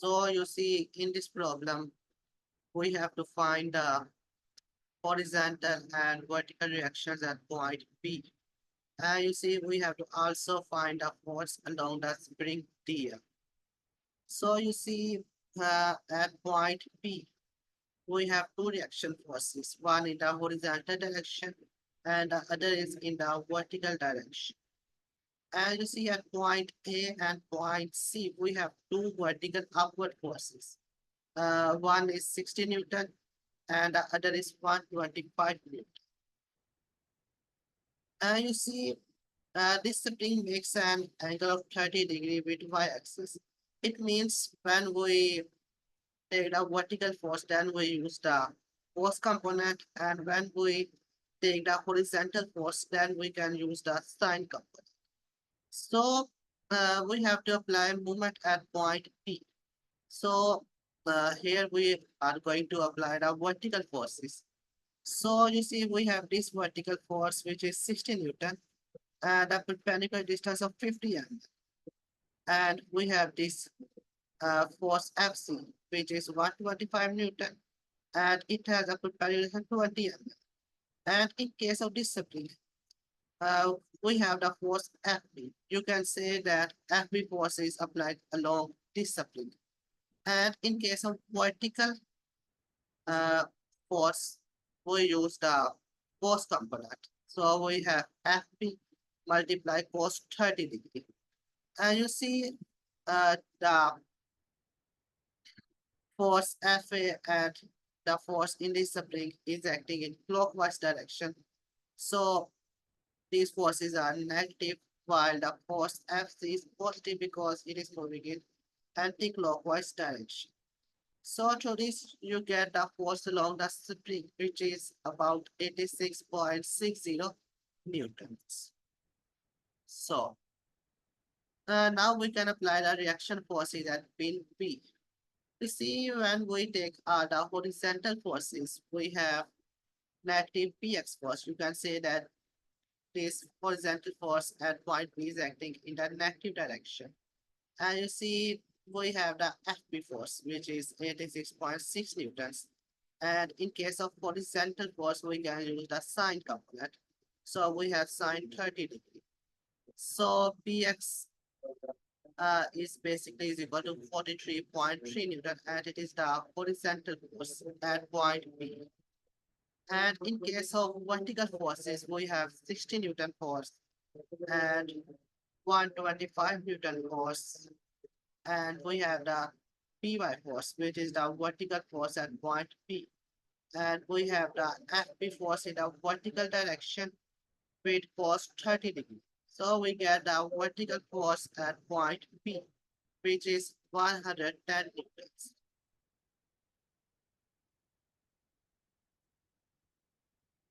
So you see, in this problem, we have to find the horizontal and vertical reactions at point P. And you see, we have to also find the force along the spring D. So you see, at point P, we have two reaction forces, one in the horizontal direction and the other is in the vertical direction. And you see at point A and point C, we have two vertical upward forces. One is 60 Newton and the other is 125 Newton. And you see, this spring makes an angle of 30 degrees with y-axis. It means when we take the vertical force, then we use the force component, and when we take the horizontal force, then we can use the sine component. So we have to apply moment at point P. So here we are going to apply the vertical forces. So you see, we have this vertical force, which is 60 Newton, and a perpendicular distance of 50 m. And we have this force Fc, which is 125 Newton, and it has a perpendicular distance 20 m. And in case of discipline, uh, we have the force Fb. You can say that Fb force is applied along discipline. And in case of vertical uh, force, we use the force component. So we have Fb multiply cos 30 degree. And you see the force Fa and the force in this spring is acting in clockwise direction. So these forces are negative while the force Fc is positive because it is moving in anti-clockwise direction. So to this, you get the force along the spring, which is about 86.60 newtons. So now we can apply the reaction forces at pin P. You see, when we take the horizontal forces, we have negative px force. You can say that this horizontal force at point P is acting in the negative direction. And you see, we have the Fb force, which is 86.6 newtons. And in case of horizontal force, we can use the sine component. So we have sine 30 degree. So Px is basically is equal to 43.3 Newton, and it is the horizontal force at point B. And in case of vertical forces, we have 60 Newton force and 125 Newton force, and we have the Py force, which is the vertical force at point P. And we have the Fp force in the vertical direction with cos 30 degree. So we get the vertical force at point P, which is 110 newtons.